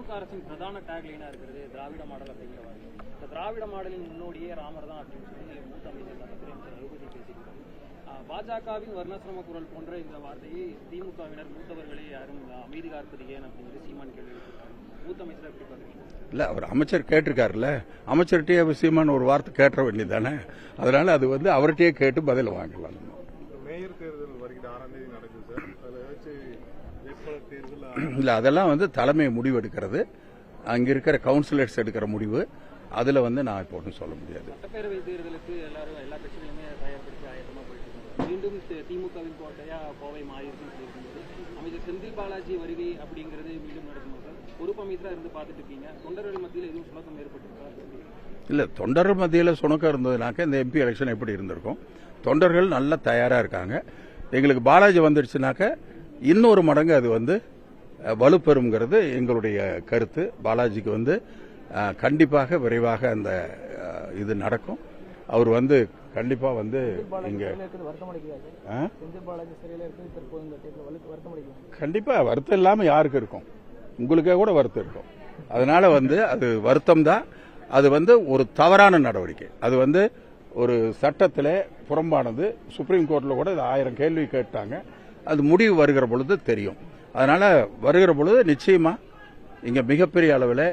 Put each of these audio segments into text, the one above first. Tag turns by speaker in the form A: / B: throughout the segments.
A: திமுக அரசின் பிரதான டேக்லைனா இருக்கிறது திராவிட மாடல் அப்படிங்கிற வார்த்தை. இந்த திராவிட மாடலின் முன்னோடியே ராமர் தான் அப்படின்னு சொல்லி மூத்த அமைச்சர் ரகுபதி பேசியிருக்காரு. பாஜகவின் வர்ணாசிரம குரல் போன்ற இந்த வார்த்தையை திமுகவினர் மூத்தவர்களே யாரும் அமைதி காப்பது ஏன் அப்படின்னு சீமான் கேள்வி எழுப்பியிருக்காரு. மூத்த அமைச்சர் எப்படி பாருங்க?
B: இல்ல, அவர் அமைச்சர் கேட்டிருக்காருல்ல, அமைச்சர்கிட்டயே சீமான் ஒரு வார்த்தை கேட்ட வேண்டியதானே. அதனால அது அவர்கிட்டயே கேட்டு பதில் வாங்கலாம்.
C: மேயர் தேர்தல் வருகிற 6ஆம் தேதி நடக்குது சார். அதில் ஏதாச்சும் வேட்பாளர் தேர்தல்
B: இல்ல, அதெல்லாம் தலைமை முடிவு எடுக்கிறது, அங்க இருக்கிற கவுன்சிலர்ஸ் எடுக்கிற முடிவு. அதுல நான் இப்போ ஒன்றும் சொல்ல முடியாது.
A: சட்டப்பேரவை தேர்தலுக்கு எல்லா கட்சிகளுமே தயார்படுத்தி ஆயத்தமா போயிட்டு இருக்காங்க. மீண்டும் திமுகவின் கோட்டையா கோவை மாறிடுச்சுன்னு சொல்லியிருக்கும்போது அமைச்சர் செந்தில் பாலாஜி வருகை அப்படிங்கிறது மீண்டும் நடக்குமா சார்? பொறுப்பு அமைச்சரா இருந்து பார்த்துட்டு இருக்கீங்க, தொண்டர்கள் மத்தியில் எதுவும் சுணக்கம் ஏற்பட்டிருக்கா?
B: இல்ல, தொண்டர்கள் மத்தியில் சுணக்கம் இருந்ததுனாக்க இந்த எம்பி எலெக்ஷன் எப்படி இருந்திருக்கும்? தொண்டர்கள் நல்லா தயாரா இருக்காங்க. எங்களுக்கு பாலாஜி வந்துடுச்சுனாக்க இன்னொரு மடங்கு அது வலுப்பெறுங்கிறது எங்களுடைய கருத்து. பாலாஜிக்கு கண்டிப்பாக விரைவாக அந்த இது நடக்கும். அவர் கண்டிப்பா கண்டிப்பா வருத்தம் இல்லாம யாருக்கு இருக்கும்? உங்களுக்கே கூட வருத்தம் இருக்கும். அதனால அது வருத்தம் தான். அது ஒரு தவறான நடவடிக்கை. அது ஒரு சட்டத்திலே புறம்பானது. சுப்ரீம் கோர்ட்ல கூட 1000 கேள்வி கேட்டாங்க. அது முடிவு வருகிற பொழுது தெரியும். அதனால வருகிற பொழுது நிச்சயமா இங்க மிகப்பெரிய அளவில்,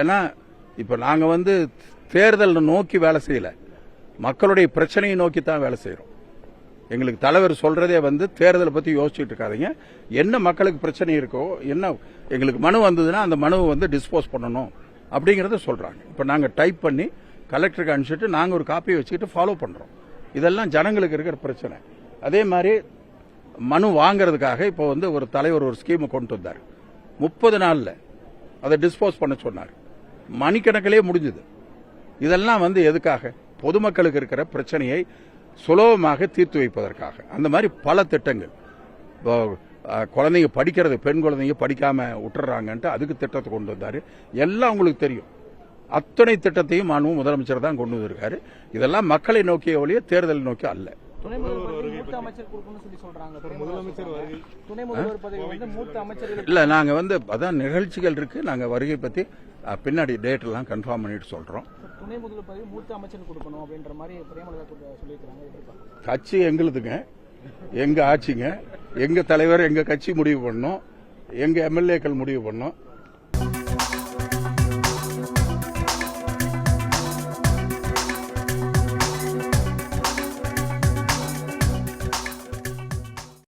B: ஏன்னா இப்ப நாங்க தேர்தல் நோக்கி வேலை செய்யல, மக்களுடைய பிரச்சனையை நோக்கி தான் வேலை செய்யறோம். எங்களுக்கு தலைவர் சொல்றதே தேர்தலை பத்தி யோசிச்சுட்டு இருக்காதீங்க, என்ன மக்களுக்கு பிரச்சனை இருக்கோ, என்ன எங்களுக்கு மனு வந்ததுன்னா அந்த மனுவை டிஸ்போஸ் பண்ணணும் அப்படிங்கறத சொல்றாங்க. இப்ப நாங்க டைப் பண்ணி கலெக்டருக்கு அனுப்பிச்சிட்டு நாங்க ஒரு காப்பியை வச்சுக்கிட்டு ஃபாலோ பண்றோம். இதெல்லாம் ஜனங்களுக்கு இருக்கிற பிரச்சனை. அதே மாதிரி மனு வாங்கறதுக்காக இப்போ ஒரு தலைவர் ஒரு ஸ்கீமை கொண்டு வந்தார். 30 நாள்ல அதை டிஸ்போஸ் பண்ண சொன்னார். மணிக்கணக்கிலே முடிஞ்சது. இதெல்லாம் எதுக்காக? பொதுமக்களுக்கு இருக்கிற பிரச்சனையை சுலபமாக தீர்த்து வைப்பதற்காக. அந்த மாதிரி பல திட்டங்கள். குழந்தைங்க படிக்கிறது, பெண் குழந்தைங்க படிக்காம விட்டுறாங்கன்ட்டு அதுக்கு திட்டத்தை கொண்டு வந்தாரு. எல்லாம் உங்களுக்கு தெரியும். அத்தனை திட்டத்தையும் மாண்பு முதலமைச்சர் தான் கொண்டு வந்திருக்காரு. இதெல்லாம் மக்களை நோக்கிய ஒழிய தேர்தலை நோக்கி அல்ல. இல்ல, நாங்க அதான் நிகழ்ச்சிகள் இருக்கு. நாங்க வருகை பத்தி பின்னாடி டேட் எல்லாம் கன்ஃபார்ம் பண்ணிட்டு சொல்றோம்.
A: துணை முதல்வர் பதவி மூத்த அமைச்சர் கொடுக்கணும் அப்படின்ற மாதிரி பிரேமலதா சொல்லியிருக்காங்க.
B: கட்சி எங்களுதுங்க, எங்க ஆட்சிங்க, எங்க தலைவர், எங்க கட்சி முடிவு பண்ணோம், எங்க எம்எல்ஏக்கள் முடிவு பண்ணோம்.